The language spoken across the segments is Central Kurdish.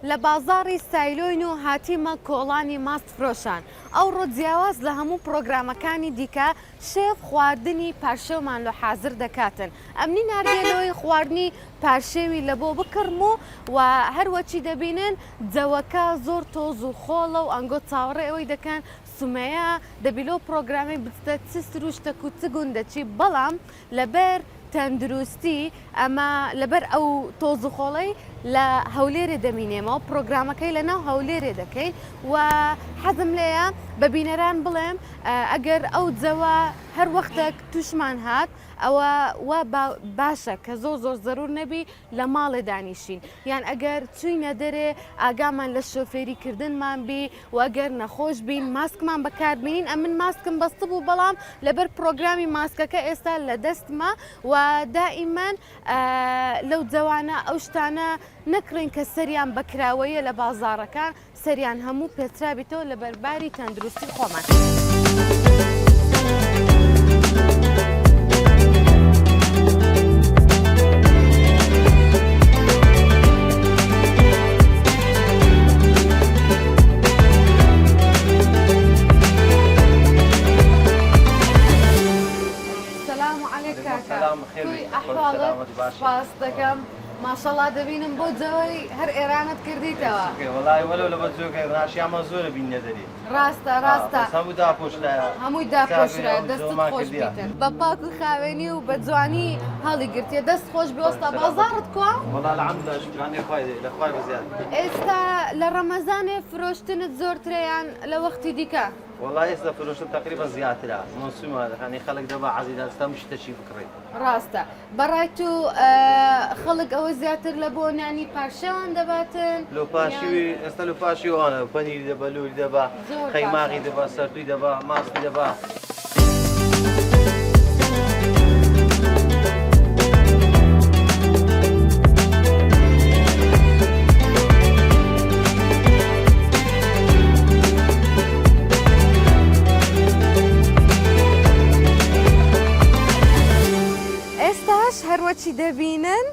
لە بازاڕی سایلۆین و هاتیمە کۆڵانی ماست فرۆشان. ئەوڕۆ جیاواز لە هەموو پرۆگرامەکانی دیکە شێف خواردنی پارشێومان لە حازر دەکاتن. ئەمنی ناردێنەوەی خواردنی پارشێوی لە بۆ بکڕم و هەروەچی دەبینن جەوەکە زۆر تۆز و خۆڵە و ئەنگۆ چاوەڕێ ئەوەی دەکەن سومەیە دەبیلۆ پرۆگرامی بچتە چ سروشتە و چ گوندەچی بەڵام لەبەر تەندروستی ئەمە لەبەر ئەو تۆز و خۆڵەی لە هەولێرێ دەمینێمەوە پرۆگرامەکەی لە ناو هەولێرێ دەکەین و حەزم لێیە بە بینەران بڵێم ئەگەر ئەو جەوە هەر وەختێک توشمان هات ئەوە وا باشە کە زۆر زەرور نەبی لە ماڵێ دانیشین یان ئەگەر چوینە دەرێ ئاگامان لە شۆفێریکردنمان بی و ئەگەر نەخۆش بین ماسکمان بەکاربینین ئەمن ماسکم بەستە بوو بەڵام لەبەر پرۆگرامی ماسکەکە ئێستا لە دەستمە و دائیمان لەو جەوانە ئەو شتانە نەکڕین کە سەریان بەکراوەیە لە بازاڕەکان سەریان هەموو پێترابێتەوە لە بەرباری تەندروستی خۆمان. سپاس دەکەم ماشەڵڵا دەبینم بۆ جەوەی هەر ئێرانت کردیتەوە وڵای وەلو لە بە جۆگەی ڕاشیامە زۆرە بین نەدەری ڕاستە هەموو داپۆشتایە هەمووی داپۆشرا دەستت خۆش بیتن بە پاک و خاوێنی و بە جوانی هەڵی گرتێ دەست خۆش بێوەستا بازاڕت کووە وەڵا لە عەمدا شکرانەی خوای لە خوای بەزیاد ئێستا لە ڕەمەزانێ فرۆشتنت زۆرترەیان لە وەختی دیکە وڵای ئێستا فرۆشتن تقریبا زیاترە مۆسومە دەکانی خەڵک دەبا عەزیزە هەموو شتەشی بکڕێت ڕاستە بەڕای تو خەڵک ئەوە زیاتر لە بۆ نانی پارشەوان دەباتن لۆ پاشیوی ئێستا لە پاشیوانە پەنیری دەبە لوری دەبا قەیماغی دەبا سەردووی دەبا ماستی دەبا هەروەچی دەبینن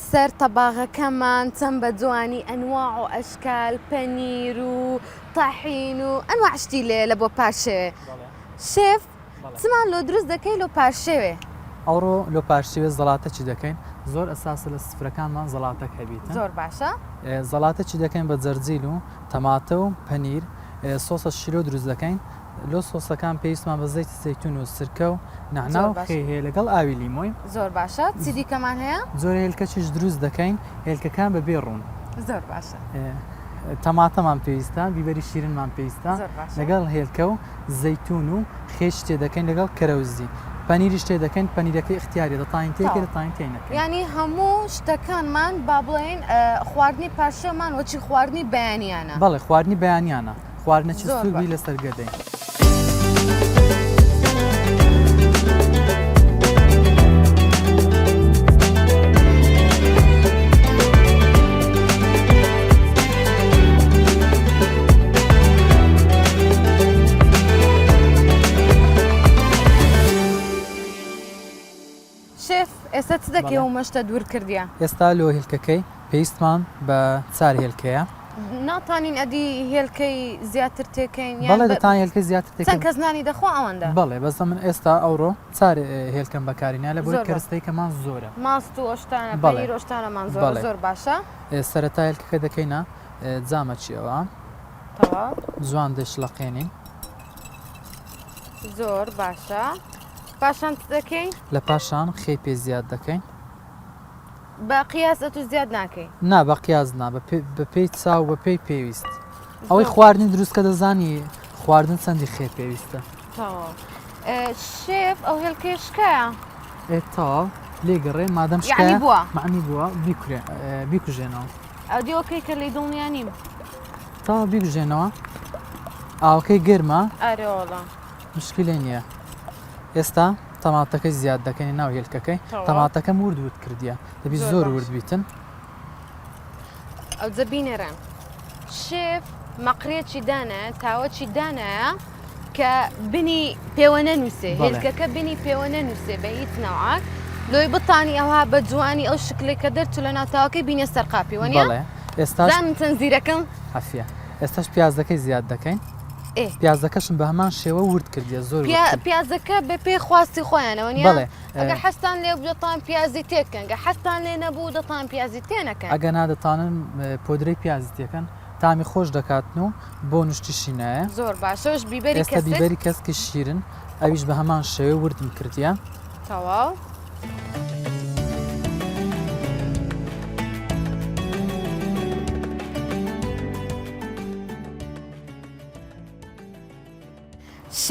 سەر تەباغەکەمان چەند بە جوانی ئەنواع و ئەشکال پەنیر و تاحین و ئەنواع شتی لێ لە بۆ پارشێوێ شێف چمان لۆ دروست دەکەی لۆ پارشێوێ ئەوڕۆ لۆ پارشێوێ زەڵاتە چی دەکەین زۆر ئەساسە لە سفرەکانمان زەڵاتەک هەبیتە زۆر باشە زەڵاتە چی دەکەین بە جەرجیل و تەماتە و پەنیر سۆسە شیرۆ دروست دەکەین لۆ سۆسەکان پێویستمان بە زەیتی زەیتون و سرکە و نەحنا و خێ هەیە لەگەڵ ئاوی لیمۆی زۆر باشە چی دیکەمان هەیە زۆر هێلکەچیش دروست دەکەین هێلکەکان بەبێ ڕوون زۆر باشە تەماتەمان پێویستە بیبەری شیرنمان پێویستە لەگەڵ هێلکە و زەیتون و خێش تێ دەکەین لەگەڵ کەرەوزی پەنیریش تێ دەکەین پەنیرەکەی اختیاری دەتاین تێکە دەتاین تێنەکەین ینی هەموو شتەکانمان با بڵێن خواردنی پارشەمان وەچی خواردنی بەیانیانە بەڵێ خواردنی بەیانیانە خواردنەچی سوبی لەسەر گەدەین ئێستا چ دەکەی و مەشتە دوور کردیە ئێستا لۆ هێلکەکەی پێویستمان بە چار هێلکەیە ناتوانین ئەدی هێلکەی زیاتر تێکەین بەڵێ دەتان هێلکە زیاتر تێکەین چەند کەس نانی دەخوا ئەوەندە بەڵێ بەس من ئێستا ئەوڕۆ چار هێلکەم بەکارینە لە بۆی کەرستەیەکەمان زۆرە ماست و ئۆشتانە پەنیر ئۆشتانەمان زۆر باشە سەرەتا هێلکەکە دەکەینە جامە چیەوە جوان دەشلەقێنین زۆر باشە پاشان دەکەین لە پاشان خێ پێ زیاد دەکەین بە قیاس ئەتو زیاد ناکەی نا بە قیاز نا بە پێی چاو بە پێی پێویست ئەوەی خواردنی دروستکە دەزانی خواردن چەندی خێ پێویستە شێف ئەو هێلکەی شکایە تاو لێگەڕێ مادەم یعنی بووە معنی بووە بیکوژێنەوە ئەو دیوەکەی کە لی دڵنیا نیم تا بیکوژێنەوە ئاوەکەی گرمە ئەرێوەڵە مشکلێ نییە ئێستا تەماتەکەی زیاد دەکەین ناو هێلکەکەی تەماتەکەم وردوت کردیە دەبی زۆر وردبیتن ئەو جەبینێران شێف مەقرێکی دانە تاوەچی دانایە کە بنی پێوە نەنووسێ هێلکەکە بنی پێوە نەنووسێ بە هیچ نەوعات لۆی بتانی ئەوها بە جوانی ئەو شکلێک کە دەرچوو لە ناوتاوەکەی بینێ سەرقاپی وەنیە ئێستاش زانم چەند زیرەکەم عەفیە ئێستاش پیازەکەی زیاد دەکەین پیازەکەشم بە هەمان شێوە ورد کردیە زۆر پیازەکە بە پێی خواستی خۆیانەوە نیە بەڵێ ئەگە حەستان لێ دەتان پیازی تێکەن گە حەستان لێ نەبوو دەتان پیازی تێنەکەن ئەگە نادەتانن پۆدرەی پیازی تێکەن تامی خۆش دەکاتن و بۆ نوشتیشی نایە زۆر باشەوەش بیبەری ئێستا بیبەری کەسکی شیرن ئەویش بە هەمان شێوە وردم کردیە تەواو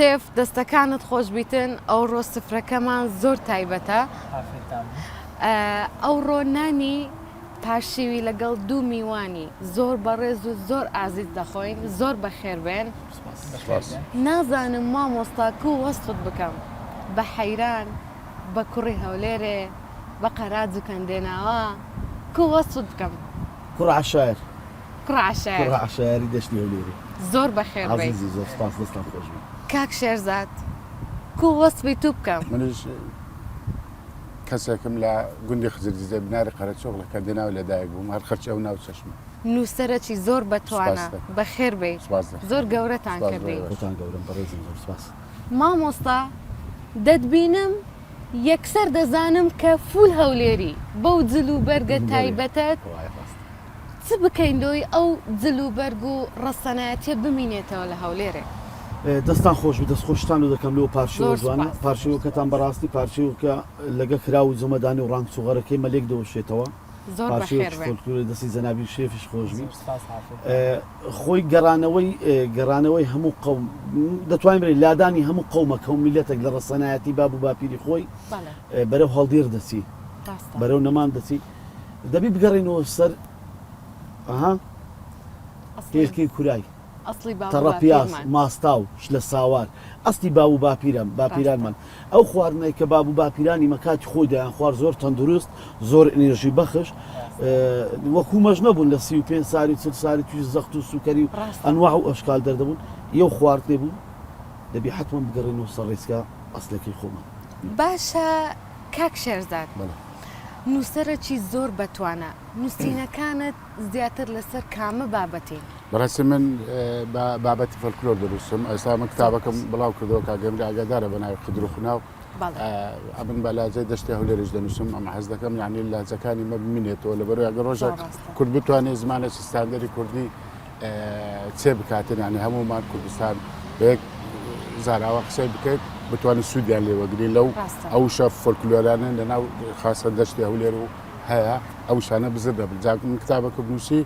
شێف دەستەکانت خۆش بیتن ئەوڕۆ سفرەکەمان زۆر تایبەتە ئەوڕۆ نانی پاشیوی لەگەڵ دوو میوانی زۆر بەڕێز و زۆر ئازیز دەخۆین زۆر بەخێربێن نازانم مامۆستاکە و وەستت بکەم بە حەیران بە کوڕی هەولێرێ بە قەراج و کەندێناوە کو وەستت بکەم کوڕعشایر کوڕعشایر کوڕعشایری دەشتی هەولێری زۆر بەخێربێ عزیزی زۆر سپاس دەستان خۆش بێ کاک شێرزاد کو وەسبی تو بکەم منش کەسێکم لە گوندی خزرجیزە بناری قەرەچۆغ لە کەندێناو لەدایک بووم هەر خەرچ ئەو ناو چەشمە نووسەرەکی زۆر بەتوانە بەخێر بێ زۆر گەورەتان کردی خۆتان گەورم بەڕێزم زۆر سپاس مامۆستا دەتبینم یەکسەر دەزانم کە فول هەولێری بەو جل و بەرگە تایبەتت چ بکەین دۆی ئەو جل و بەرگ و ڕەسەنایەتیە بمینێتەوە لە هەولێرێ دەستان خۆش دەست خۆشتان و دەکەم لەوە پارچەوە جوانە پارچەوەکەتان بەڕاستی پارچەوەکە لەگە کرا و جەمەدانی و ڕنگ سوغەرەکەی مەلێک دەوەشێتەوە زۆر بەخێر فۆلکلۆری دەستی زەنابی شێفش خۆشبی خۆی گەڕانەوەی هەموو قەوم دەتوانین بڵێن لادانی هەموو قەومەکە و میلەتێک لە ڕەسەنایەتی باب و باپیری خۆی بەرەو هەڵدیر دەچی بەرەو نەمان دەچی دەبی بگەڕێنەوە سەر هێلکەی کورای تەڕە پیاز ماستاو لە ساوار ئەستی باب و باپیرانمان ئەو خواردنەی کە باب و باپیرانی مەکاتی خۆی دایان خوارد زۆر تەندروست زۆر ئێنێرژی بەخش وەکو مەژ نەبوون لە 35 ساری 40 ساری توی زەخت و سوکەری و ئەنواع و ئەشکال دەردەبوون یەو خواردنێ بوو دەبی حتممە بگەڕێنەوە سەر ڕێسکە ئەسلەکەی خۆمان باشە کاک شێرزاد نووسەرەکی زۆر بەتوانە نووسینەکانت زیاتر لەسەر کامە بابەتی بەڕاستی من بابەتی فەلکلۆر دەنووسم ئێستا من کتابەکەم بڵاو کردەوە کاگەمری ئاگادارە بە ناوی قدر و خوناو ئەمن بە لاجەی دەشتی هەولێریش دەنووسم ئەمە حەز دەکەم یعنی لاجەکانی مە بمینێتەوە لەبەرەوەی ئەگەر ڕۆژێک کورد بتوانێت زمانێکی ستاندەری کوردی چێ بکاتن یعنی هەمومان کوردستان بەیەک زاراوە قسەی بکەیت بتوانین سوودیان لێوەگرین لەو ئەو شە فۆلکلۆرانە لەناو خاصە دەشتی هەولێر و هەیە ئەو شانە بزر دەبن من کتابەکە بنووسی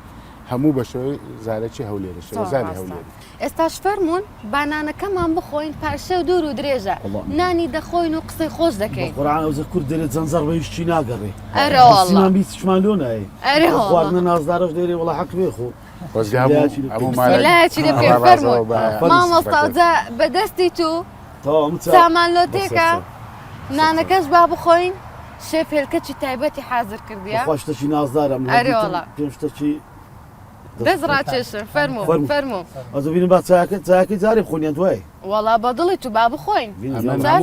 هەموو بەشەوەی زارێکی هەولێرش زاری هەولێر ئێستاش فەرمونون بانانەکەمان بخۆین پارشە و دوور و درێژە نانی دەخۆین و قسەی خۆش دەکەین قورآن ئەوزە کورد دەرێت جەنجەر بەهیشتی ناگەڕێ ئەرەوەڵڵا بیستمان لۆ نایە خواردنە نازدارەش دەیرێ وڵا حەق بێ خۆ لایەکی لێ پێ فەرموون مامۆستاوجا بەدەستی تو سامان لۆتێکە نانەکەش با بخۆین شێف هێلکەی تایبەتی حازر کردیە خۆشتەکی نازدارم پێشتەکی دەستڕاکێشن فەرموو ئەزە بینم با چاکەی جارێ بخۆنیان دوای وەڵا بەدڵی تو با بخۆین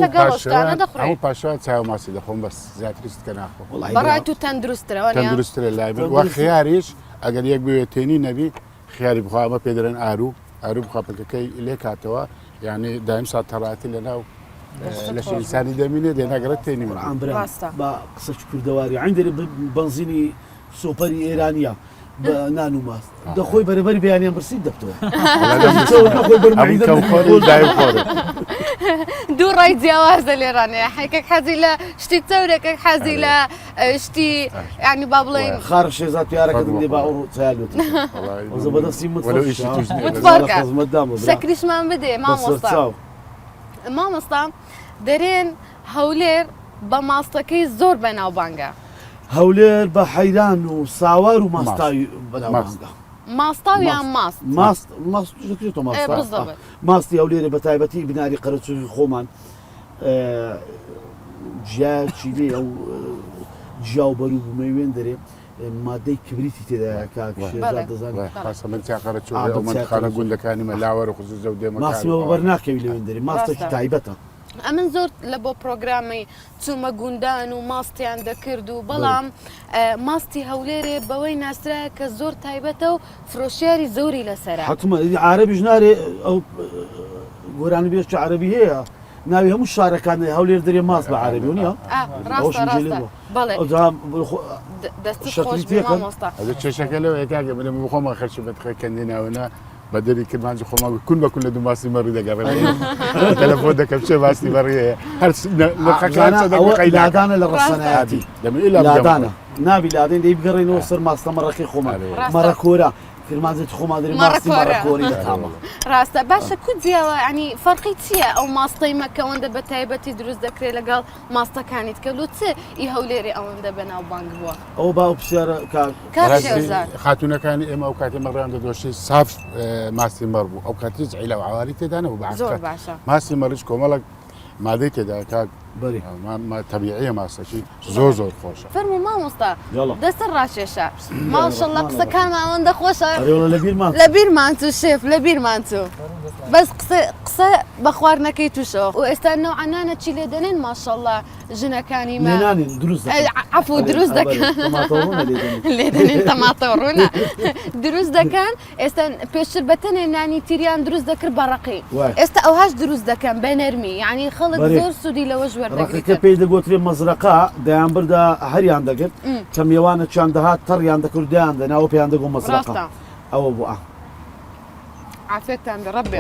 لەگەڵ ڕۆشتانە دەخڕێن پاشوا چاو ماسی دەخۆم بەس زیاتریست کە ناخۆ بەڕای تو تەندروسترەوە تەندروسترە لای من وە خیاریش ئەگەر یەک بوێ تێنی نەبی خیاری بخوا ئەمە پێدەرێن ئارو بخواپەکەکەی لێ کاتەوە یعنی دایم سات تەڕاتی لەناو لەش ئینسانی دەمینێت لێناگەڕێت تێنی من بە قسەش کوردەواری عندێری بنزینی سۆپەری ئێرانیە بە نان و ماست دەخۆی بەرەبەری بەیانیان برسید دەبتەوە دوو ڕای جیاوازە لێرانەیە حیکەک حەزی لە شتی چەورێکێک حەزی لە شتی ینی با بڵێن خار شێزات یارەکە دێ با ئەو چالوت بەدەستی شەکریشمان بدێ مامۆستا دەرێن هەولێر بە ماستەکەی زۆر بەناوبانگە هەولێر بە حەیران و ساوار و ماستاوی بەناوبانگە ماستاویان ماستی هەولێرە بە تایبەتی بناری قەرەچووی خۆمان جیاچی لێ ئەو جیاو بەرو بمەوێن دەرێ مادەی کبریتی تێدا دەزانخانە گوندەکانی مەلاوە و خزوزە و دێمە ماسیەوە بەرناکەوی لەوێن دەرێ ماستێکی تایبەتە ئەمن زۆر لە بۆ پرۆگرامی چوومە گوندان و ماستیان دەکرد و بەڵام ماستی هەولێرێ بەوەی ناسرایە کە زۆر تایبەتە و فرۆشیاری زۆری لەسەرە حتممە عربیش نارێ ئەو گۆرانی بێشتی عربی هەیە ناوی هەموو شارەکان هەولێر دەرێ ماست بە عربی و نیە ڕاستە ڕاستە بەڵێ دەست خۆش مامۆستا چێشەکە لەوە یەکاگە بنێ بخۆمە خەرچی بەتخە کەندێناوەنا بەدەری کردمانجی خۆما کون بە کون لە دوو ماسی مەڕی دەگەڕێن تەلەفۆن دەکەم چێ ماستی مەڕیەیە هەر لادانە لە ڕەسەنایەتی لادانە نابی لادەن دەی بگەڕێنەوە سەر ماستە مەڕەقی خۆمان مەڕە کۆرە فرمانزێتی خۆما دەری ماستی مەڕە کۆری دەتامە ڕاستە باشە کو جیاوە ینی فەرقی چییە ئەو ماستەی مەکەوەندە بە تایبەتی دروست دەکرێت لەگەڵ ماستەکانیت کە لو چ ئی هەولێری ئەوەندە بەناو بانگ بووە ئەو با پرسیارە خاتونەکانی ئێمە ئەو کاتی مەڕیان دەدۆشی ساف ماسی مەڕ بوو ئەو کاتی عیلە و عواری تێدا نەبوو زۆر باشە ماسی مەڕیش کۆمەڵک مادەی تێدا کاک تەبیعیە ماسەکی زۆر زۆر خۆشە فەرمو مامۆستا دەستە ڕاشێشە ماشەڵڵا قسەکانمان ئەوەندە خۆشە لە بیرمان تو شێف لە بیرمان تو بەس قسە بە خواردنەکەی توشەوە و ئێستا نەوعانانە چی لێ دەنێن ماشەڵڵا ژنەکانی عەفو دروست دەکەن لێ دەنێن تەماتە و ڕوونە دروست دەکەن ئێستا پێشتر بەتەنێ نانی تیریان دروست دەکرد بە ڕەقی ئێستا ئەوهاش دروست دەکەن بە نەرمی یعنی خەڵک زۆر سوودی لەوە ڕەقەکە پێی دەگوترێ مەزرەقا دەیانبردا هەریان دەگرت کە میێوانە چیان دەهات تەڕیان دەکرد دەیان دەناوە پێیان دەگۆ مەزرەقا ئەوە بووە عافێتان بێ ڕەبێ